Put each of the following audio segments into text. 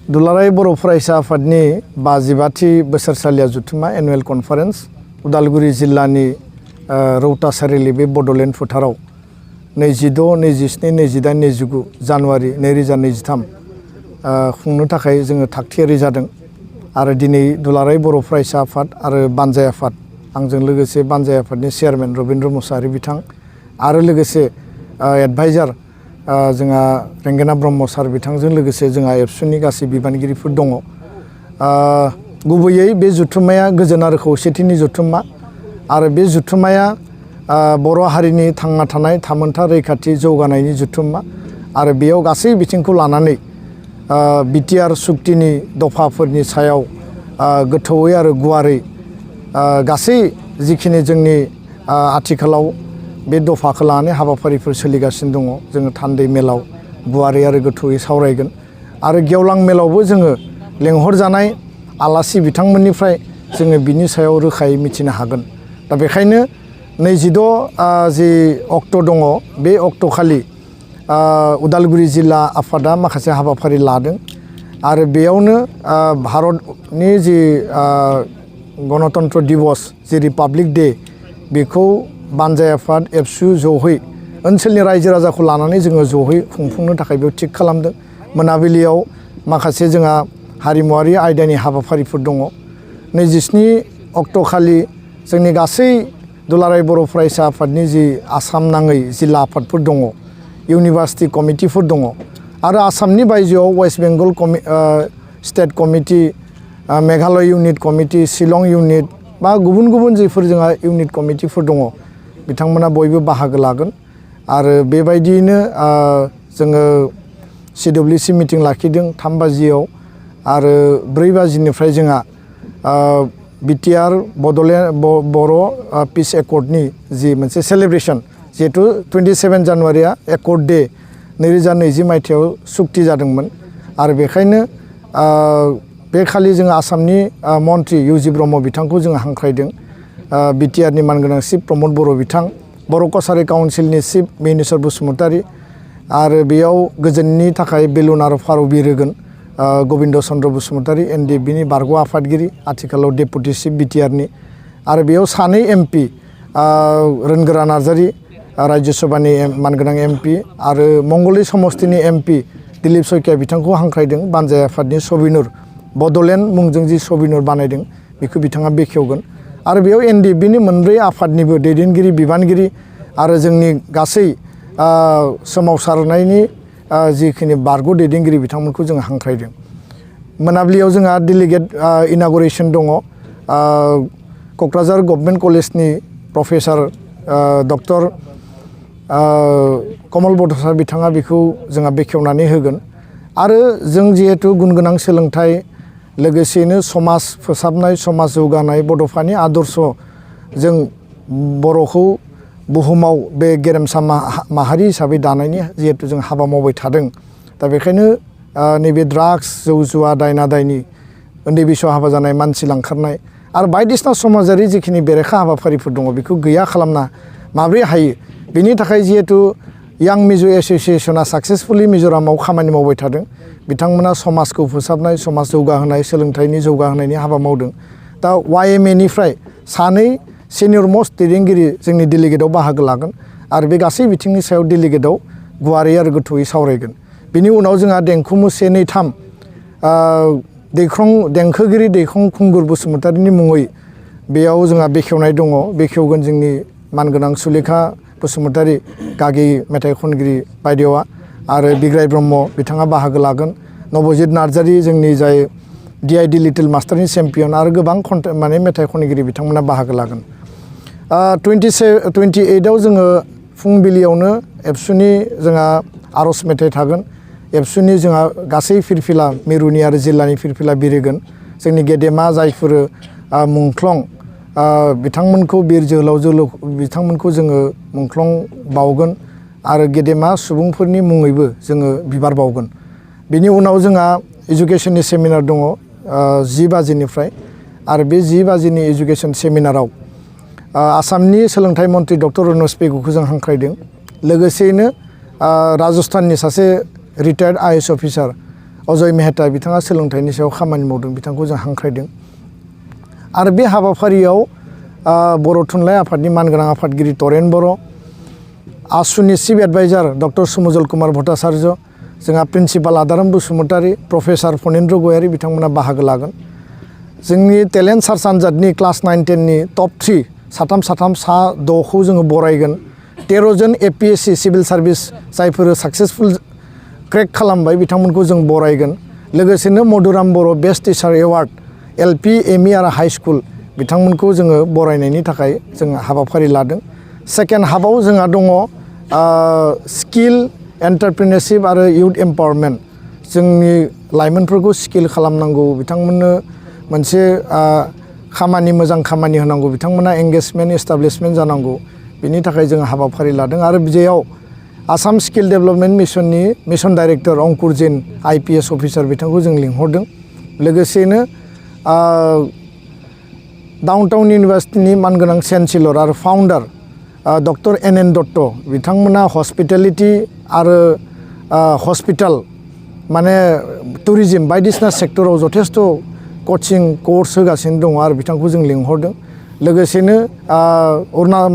दुलाराय बर' फरायसा आफादनि 52थि बोसोरसालिया जुथुमा एनुवेल कनफारेन्स उदालगुरि जिल्लानि रौता सारिलि बे बड'लेण्ड फोथाराव 26, 27, 28, 29 जानुवारि 2023 खुंनो थाखाय जोङो थागथियारि जादों आरो दिनै दुलाराय बर' फरायसा आफाद आरो बानजाय आफाद आंजों लोगोसे बानजाय आफादनि चेयारमेन रबिन्द्र मुसाहारि बिथां आरो लोगोसे एडभाइजार जोंहा रेंगेना ब्रह्म सार बिथांजों लोगोसे जोंहा एबसुनि गासै बिबानगिरिफोर दङ। गुबैयै बे जुथुम्माया गोजोन आरो खौसेथिनि जुथुम्मा आरो बे जुथुम्माया बर' हारिनि थांना थानाय थामोनथा रैखाथि जौगानायनि जुथुम्मा आरो बेयाव गासै बिथिंखौ लानानै बिटिआर सुक्तिनि दफाफोरनि सायाव गोथौयै आरो गुवारै गासै जिखिनि जोंनि आथिखालाव बे दफाखौ लानानै हाबाफारिफोर सोलिगासिनो दङ। जोङो थान्दै मेलाव गुवारै आरो गोथौयै सावरायगोन आरो गेवलां मेलावबो जोङो लेंहरजानाय आलासि बिथांमोननिफ्राय जोङो बिनि सायाव रोखायै मिथिनो हागोन। दा बेखायनो 26 जि अक्ट' दङ बे अक्ट'खालि उदालगुरि जिल्ला आफादा माखासे हाबाफारि लादों आरो बेयावनो भारतनि जि गणतन्त्र दिवस जि रिपाब्लिक डे बेखौ बानजाय आफाद एबसु जहै ओनसोलनि रायजो राजाखौ लानानै जोङो जहै खुंफुंनो थाखाय बेयाव थिग खालामदों। मोनाबिलियाव माखासे जोंहा हारिमुवारि आयदानि हाबाफारिफोर दङ। 27 अक्ट'खालि जोंनि गासै दुलाराय बर' फरायसा आफादनि जि आसाम नाङै जिल्ला आफादफोर दङ, इउनिभार्सिटि कमिटिफोर दङ आरो आसामनि बायजोआव West Bengal state committee, Meghalaya unit committee, Shillong unit बा गुबुन गुबुन जिफोर जोंहा इउनिट कमिटिफोर दङ बिथांमोना बयबो बाहागो लागोन आरो बेबायदियैनो जोङो CWC मिटिं लाखिदों 3 बाजियाव आरो 4 बाजिनिफ्राय जोंहा बिटिआर बड'लेण्ड बर' पिस एकर्डनि जि मोनसे सेलेब्रेसन जिहेतु 27 जानुवारिया एकर्ड डे 2020 मायथाइयाव सुक्ति जादोंमोन आरो बेखायनो बे खालि जोङो आसामनि मन्त्रि इउजि ब्रह्म बिथांखौ जोङो हांख्रायदों। बिटिआरनि मानगोनां चिफ प्रमद बर' बिथां, बर' कसारि काउन्सिलनि चिफ मिहिनेश्वर बसुमतारी आरो बेयाव गोजोननि थाखाय बेलुन आरो फारौ बिरहोगोन गबिन्द चन्द्र बसुमतारी NDFBनि बारग' आफादगिरि आथिखालाव डेपुटि चिफ बिटिआरनि आरो बेयाव 2 MP रोनगोरा नार्जारी राज्य सभानि मानगोनां MP आरो मंगलदै समस्तिनि MP दिलीप सयकिया बिथांखौ हांख्रायदों। बानजाय आफादनि सबिनुर बड'लेण्ड मुंजों जि सबिनुर बानायदों बेखौ बिथाङा बेखेवगोन आरो बेयाव NDFBनि 4 आफादनिबो दैदेनगिरि बिबानगिरि आरो जोंनि गासै सोमावसारनायनि जिखिनि बारग' दैदेनगिरि बिथांमोनखौ जों हांख्रायदों। मोनाबिलियाव जोंहा डेलिगेट इनागुरेसन दङ। क'क्राझार गभर्नमेन्ट कलेजनि प्रफेसार डक्टर कमल बड'सा बिथाङा बेखौ जोंहा बेखेवनानै होगोन आरो जों जिहेतु गुनगोनां सोलोंथाइ लोगोसेनो समाज फोसाबनाय, समाज जौगानाय, बड'फानि आदर्श जों बर'खौ बुहुमाव बे गेरेमसा माहारि हिसाबै दानायनि जिहेतु जों हाबा मावबाय थादों। दा बेखायनो नैबे ड्राग्स, जौ जुवा, दायना दायनि, उन्दै बैसोआव हाबा जानाय, मानसि लांखारनाय आरो बायदिसिना समाजारि जिखिनि बेरेखा हाबाफारिफोर दङ बेखौ गैया खालामना माब्रै हायो बेनि थाखाय जिहेतु यां मिजु एस'सियेसना साक्सेसफुलि मिज'रामाव खामानि मावबाय थादों। बिथांमोना समाजखौ फोसाबनाय, समाज जौगाहोनाय, सोलोंथाइनि जौगाहोनायनि हाबा मावदों। दा YMAनिफ्राय 2 सिनियर मस्ट दैदेनगिरि जोंनि डेलिगेटआव बाहागो लागोन आरो बे गासै बिथिंनि सायाव डेलिगेटआव गुवारै आरो गोथौयै सावरायगोन। बिनि उनाव जोंहा देंखोमु 1, 2, 3 देंखोगिरि दैख्रं खुंगुर बसुमतारीनि मुङै बेयाव जोंहा बेखेवनाय दङ। बेखेवगोन जोंनि मानगोनां सुलेखा बसुमतारी गागि मेथाइ खनगिरि बायदेवा आरो बिग्राय ब्रह्म बिथाङा बाहागो लागोन। नबजित नार्जारी जोंनि जाय DID लिटिल मास्टारनि चेम्पियन आरो गोबां मेथाइ खनगिरि बिथांमोना बाहागो लागोन। 28आव जोङो फुंबिलियावनो एबसुनि जोंहा आर'ज मेथाइ थागोन। एबसुनि जोंहा गासै फिरफिला मिरुनि आरो जिल्लानि फिरफिला बिरहोगोन। जोंनि गेदेमा जायफोर मुंख्लं बिथांमोनखौ बिर जोहोलाव बिथांमोनखौ जोङो मुंख्लं बावगोन आरो गेदेमा सुबुंफोरनि मुङैबो जोङो बिबार बावगोन। बिनि उनाव जोंहा इडुकेसननि सेमिनार दङ 10 बाजिनिफ्राय आरो बे 10 बाजिनि इडुकेसन सेमिनाराव आसामनि सोलोंथाइ मन्त्रि डक्टर रनज पेगुखौ जों हांख्रायदों। लोगोसेयैनो राजस्थाननि सासे रिटायार्ड IAS अफिसार अजय मेहता बिथाङा सोलोंथाइनि सायाव खामानि मावदों बिथांखौ जों हांख्रायदों आरो बे हाबाफारियाव बर' थुनलाइ आफादनि मानगोनां आफादगिरि तरेन बर' आसुनि chief adviser doctor Sumjal Kumar Bhattacharya जोंहा प्रिन्सिपाल आदाराम बसुमतारी प्रफेसर फनेन्द्र गयारी बिथांमोना बाहागो लागोन जोंनि टेलेन्ट सार्च आनजादनि क्लास 9-10 नि टप 3 साथाम सा 6खौ जोङो बरायगोन 13 जन APSC सिभिल सार्भिस जायफोर साक्सेसफुल क्रेक खालामबाय बिथांमोनखौ जों बरायगोन लोगोसेनो Madhuram Boro' best teacher award LP ME आरो हाई स्कुल बिथांमोनखौ जोङो बरायनायनि थाखाय जों हाबाफारि लादों सेकेन्ड हाबाव जोंहा दङ स्किल एन्टारप्रेन्योरशिप आरो इउथ एम्पावारमेन्ट जोंनि लाइमोनफोरखौ स्किल खालामनांगौ बिथांमोननो मोनसे खामानि मोजां खामानि होनांगौ बिथांमोना एंगेजमेन्ट एस्टाब्लिशमेन्ट जानांगौ बिनि थाखाय जों हाबाफारि लादों आरो बेयाव आसाम स्किल डेभेलपमेन्ट मिशननि mission director Ankur Jain IPS officer बिथांखौ जों लिंहरदों लोगोसेनो डाउनटाउन इउनिभार्सिटिनि मानगोनां चेन्सेलर आरो फाउन्डार डक्टर NN दत्त बिथांमोना हस्पिटेलिटी आरो हस्पिटाल माने टुरिज्म बायदिसिना सेक्टराव जथेस्थ कोचिं कोर्स होगासिनो दङ आरो बिथांखौ जों लिंहरदों लोगोसेनो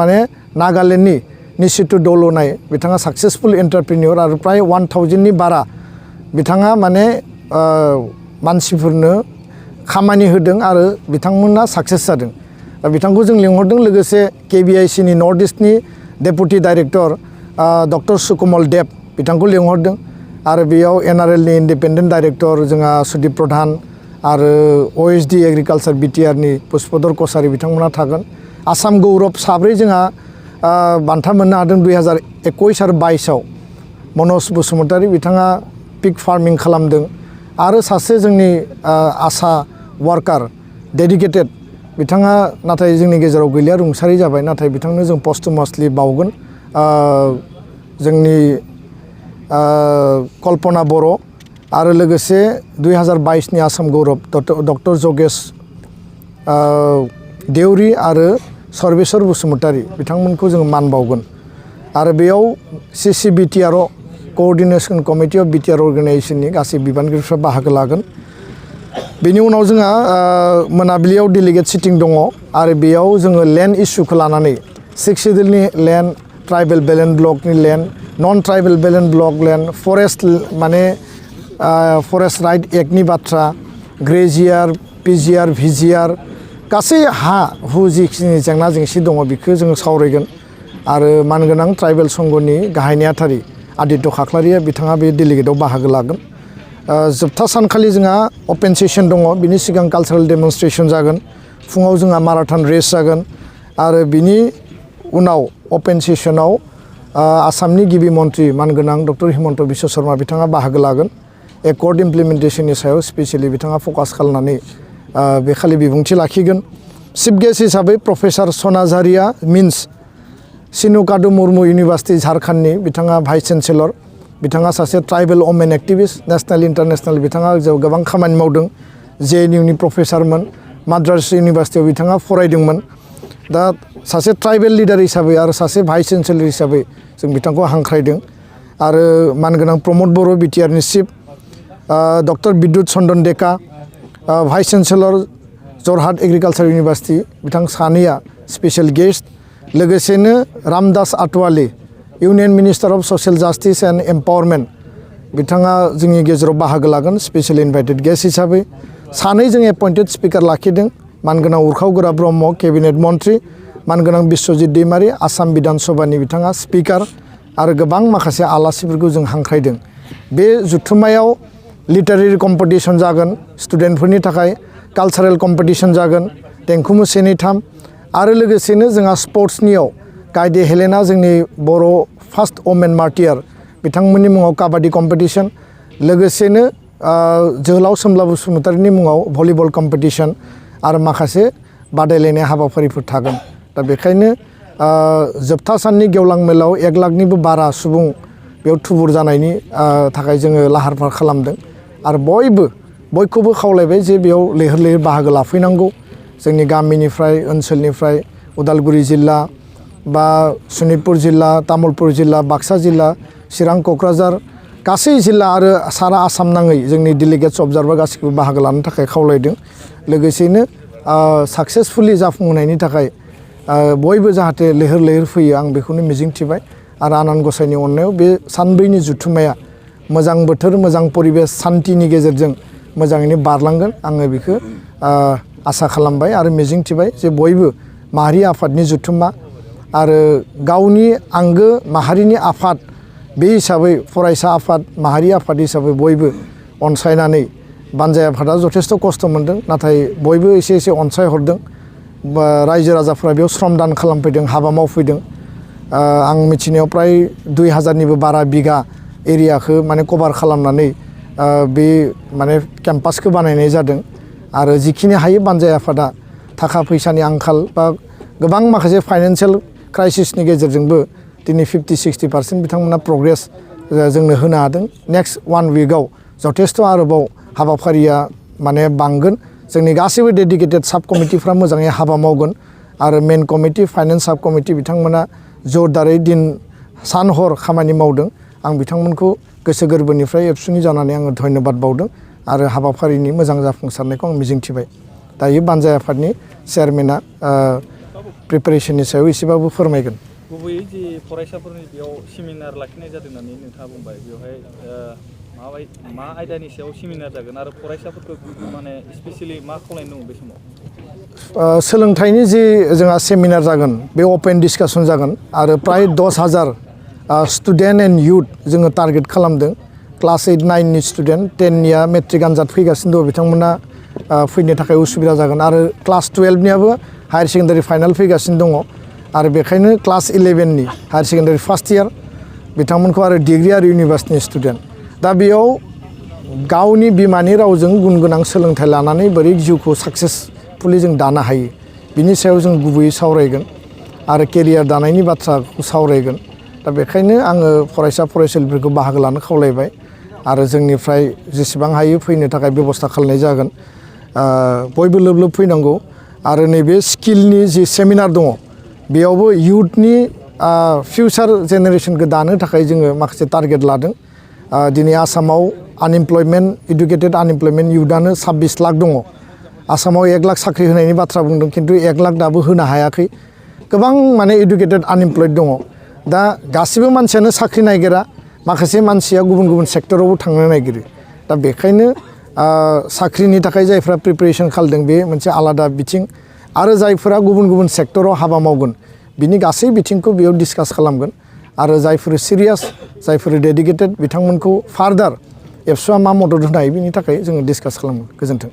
माने नागालेण्डनि निशितु दल'नाय बिथाङा साक्सेसफुल एन्टारप्रेन्योर आरो प्राय 1000 नि बारा बिथाङा माने मानसिफोरनो खामानि होदों आरो बिथांमोना साक्सेस जादों बिथांखौ जों लिंहरदों लोगोसे KBIC नि north इस्टनि deputy director doctor Sukamal देब बिथांखौ लिंहरदों आरो बेयाव NRL नि इन्डिपेन्डेन्ट डाइरेक्टर जोंहा सुदीप प्रधान आरो OSD एग्रिकालचार BTR नि पुष्पधर कसारी बिथांमोना थागोन आसाम गौरब साब्रै जोंहा बान्था मोननो हादों 2021 आरो 22 आव मनज बसुमतारी बिथाङा पिग फार्मिं खालामदों आरो सासे जोंनि आशा वार्कार डेडिकेटेड बिथाङा नाथाय जोंनि गेजेराव गैलिया रुंसारि जाबाय नाथाय बिथांनो जों पस्टमासलि बावगोन जोंनि कल्पना बर' आरो लोगोसे 2022 नि आसाम गौरब डक्टर जगेश देउरी आरो सर्वेश्वर बसुमतारी बिथांमोनखौ जों मान बावगोन आरो बेयाव CCBTR coordination committee of BTR अर्गेनाइजेशननि गासै बिबानगिरिफ्रा बाहागो लागोन बेनि उनाव जोंहा मोनाबिलियाव डेलिगेट सिटिं दङ आरो बेयाव जोङो लेन्ड इस्युखौ लानानै 6 सिडुलनि लेन्ड ट्राइबेल बेलेन्ड ब्लकनि लेन्ड नन ट्राइबेल बेलेन्ड ब्लक लेन्ड फरेस्ट माने फरेस्ट राइट एक्टनि बाथ्रा ग्रेजियार PGR VGR गासै हा हु जिखिनि जेंना जेंसि दङ बेखौ जोङो सावरायगोन आरो मानगोनां ट्राइबेल संघनि गाहाय नेहाथारि आदित्य खाख्लारिया बिथाङा बे डेलिगेटआव बाहागो लागोन जोबथा सानखालि जोंहा अपेन सेसन दङ बिनि सिगां कालचारेल डेमनस्ट्रेशन जागोन फुङाव जोंहा माराथन रेस जागोन आरो बिनि उनाव अपेन सेसनाव आसामनि गिबि मन्त्रि मानगोनां डक्टर हिमन्त बिश्व शर्मा बिथाङा बाहागो लागोन एकर्ड इमप्लिमेन्टेशननि सायाव स्पेसियेलि बिथाङा फकास खालामनानै बे खालि बिबुंथि लाखिगोन चिफ गेस्ट हिसाबै प्रफेसर सनाझारिया मिन्स सिनुकादु मुर्मु इउनिभार्सिटि झारखण्डनि बिथाङा भाइस चेन्सेलर बिथाङा सासे tribal women activist national international बिथाङा गोबां खामानि मावदों JNU नि प्रफेसरमोन माद्रास इउनिभार्सिटियाव बिथाङा फरायदोंमोन दा सासे ट्राइबेल लिडार हिसाबै आरो सासे भाइस चेन्सेलर हिसाबै जों बिथांखौ हांख्रायदों आरो मानगोनां प्रमद बर' BTR नि chief doctor Bidyut Chandan Deka vice chancellor Jorhat agriculture university बिथां सानैया स्पेसियेल गेस्ट लोगोसेनो Ramdas Athawale union minister of social justice and empowerment बिथाङा जोंनि गेजेराव बाहागो लागोन स्पेसियेल इनभाइटेड गेस्ट हिसाबै सानै जों एपइन्टेड स्पिकार लाखिदों मानगोनां उरखाव गोरा ब्रह्म केबिनेट मन्त्रि मानगोनां बिश्वजित दैमारी आसाम बिधान सभानि बिथाङा स्पिकार आरो गोबां माखासे आलासिफोरखौ जों हांख्रायदों बे जुथुम्मायाव लिटारेरि कम्पिटिशन जागोन स्टुडेन्टफोरनि थाखाय कालचारेल कम्पिटिशन जागोन देंखो मोसानाय 3 आरो लोगोसेनो जोंहा स्पर्ट्सनियाव गायदे हेलेना जोंनि बर' फार्स्ट वमेन मार्टियार बिथांमोननि मुङाव काबाडि कम्पिटिशन लोगोसेनो जोहोलाव सोमला बसुमतारीनि मुङाव भलिबल कम्पिटिशन आरो माखासे बादायलायनाय हाबाफारिफोर थागोन दा बेखायनो जोबथा साननि गेवलां मेलाव 1 लाखनिबो बारा सुबुं बेयाव थुबुर जानायनि थाखाय जोङो लाहार फाहार खालामदों आरो बयखौबो खावलायबाय जे बेयाव लैहोर लैहोर बाहागो लाफैनांगौ जोंनि गामिनिफ्राय ओनसोलनिफ्राय उदालगुरि जिल्ला बा सनितपुर जिल्ला तामुलपुर जिल्ला बाक्सा जिल्ला चिरां क'क्राझार गासै जिल्ला आरो सारा आसाम नाङै जोंनि डेलिगेट्स अबजार्भार गासैखौबो बाहागो लानो थाखाय खावलायदों लोगोसेनो साक्सेसफुलि जाफुंहोनायनि थाखाय बयबो जाहाथे लैहोर लैहोर फैयो आं बेखौनो मिजिंथिबाय आरो आनान गसाइनि अननायाव बे सानब्रैनि जुथुम्माया मोजां बोथोर मोजां परिबेस सान्तिनि गेजेरजों मोजाङैनो बारलांगोन आङो बेखौ आसा खालामबाय आरो मिजिंथिबाय जे बयबो माहारि आफादनि जुथुम्मा आरो गावनि आंगो माहारिनि आफाद बे हिसाबै फरायसा आफाद माहारि आफाद हिसाबै बयबो अनसायनानै बानजाय आफादा जथेस्थ' खस्थ' मोनदों नाथाय बयबो एसे एसे अनसायहरदों रायजो राजाफ्रा बेयाव श्रमदान खालामफैदों हाबा मावफैदों आं मिथिनायाव प्राय 2000निबो बारा बिगा एरियाखौ माने कभार खालामनानै बे माने केम्पासखौ बानायनाय जादों आरो जिखिनि हायो बानजाय आफादा थाखा फैसानि आंखाल बा गोबां माखासे फाइनान्सियेल क्राइसिसनि गेजेरजोंबो दिनै 50-60% बिथांमोना प्रग्रेस जोंनो होनो हादों नेक्स्ट 1 उइकआव जथेस्थ' आरोबाव हाबाफारिया माने बांगोन जोंनि गासैबो डेडिकेटेड साब कमिटिफ्रा मोजाङै हाबा मावगोन आरो मेन कमिटि फाइनान्स साब कमिटि बिथांमोना जरदारै दिन सान हर खामानि मावदों आं बिथांमोनखौ गोसो गोरबोनिफ्राय एबसुनि जानानै आङो धन्यबाद बावदों आरो हाबाफारिनि मोजां जाफुंसारनायखौ आं मिजिंथिबाय दायो बानजाय आफादनि चेयारमेना प्रिपेरेसननि सायाव एसेबाबो फोरमायगोन गुबैयै जे फरायसाफोरनि बेयाव सेमिनार लाखिनाय जादों होननानै नोंथाङा बुंबाय बेवहाय मा आयदानि सायाव सेमिनार जागोन आरो फरायसाफोरखौ माने स्पेसियेलि मा खावलायनो दङ बे समाव सोलोंथाइनि जि जोंहा सेमिनार जागोन बे अपेन डिसकासन जागोन आरो प्राय 10,000 स्टुडेन्ट एन्ड इयुथ जोङो टारगेट खालामदों क्लास 8-9नि स्टुडेन्ट 10निया मेट्रिक आनजाद फैगासिनो दङ बिथांमोना फैनो थाखाय उसुबिदा जागोन आरो क्लास 12नियाबो हायार सेकेन्डारि फाइनाल फैगासिनो दङ आरो बेखायनो क्लास 11नि हायार सेकेन्डारि फार्स्ट इयार बिथांमोनखौ आरो डिग्री आरो इउनिभार्सिटिनि स्टुडेन्ट दा बेयाव गावनि बिमानि रावजों गुन गोनां सोलोंथाइ लानानै बोरै जिउखौ साक्सेसफुलि जों दानो हायो बिनि सायाव जों गुबैयै सावरायगोन आरो केरियार दानायनि बाथ्राखौ सावरायगोन दा बेखायनो आङो फरायसा फरायसुलिफोरखौ बाहागो लानो खावलायबाय आरो जोंनिफ्राय जेसेबां हायो फैनो थाखाय बेबस्था खालामनाय जागोन बयबो लोब लोब फैनांगौ आरो नैबे स्किलनि जि सेमिनार दङ बेयावबो इयुथनि फिउचार जेनेरेसनखौ दानो थाखाय जोङो माखासे टारगेट लादों दिनै आसामाव आनइमप्लयमेन्ट इडुकेटेड आनइमप्लयमेन्ट इयुथआनो 26 लाख दङ आसामाव 1 लाख साख्रि होनायनि बाथ्रा बुंदों खिन्थु 1 लाख दाबो होनो हायाखै गोबां माने इडुकेटेड आनइमप्लयड दङ दा गासिबो मानसियानो साख्रि नागिरा माखासे मानसिया गुबुन गुबुन सेक्टरावबो थांनो नागिरो दा बेखायनो साख्रिनि थाखाय जायफ्रा प्रिपेरेसन खालामदों बे मोनसे आलादा बिथिं आरो जायफोरा गुबुन गुबुन सेक्टराव हाबा मावगोन बिनि गासै बिथिंखौ बेयाव डिसकास खालामगोन आरो जायफोर सिरियास जायफोर डेडिकेटेड बिथांमोनखौ फार्दार एबसुआ मा मदद होनो हायो बिनि थाखाय जोङो डिसकास खालामगोन गोजोन्थों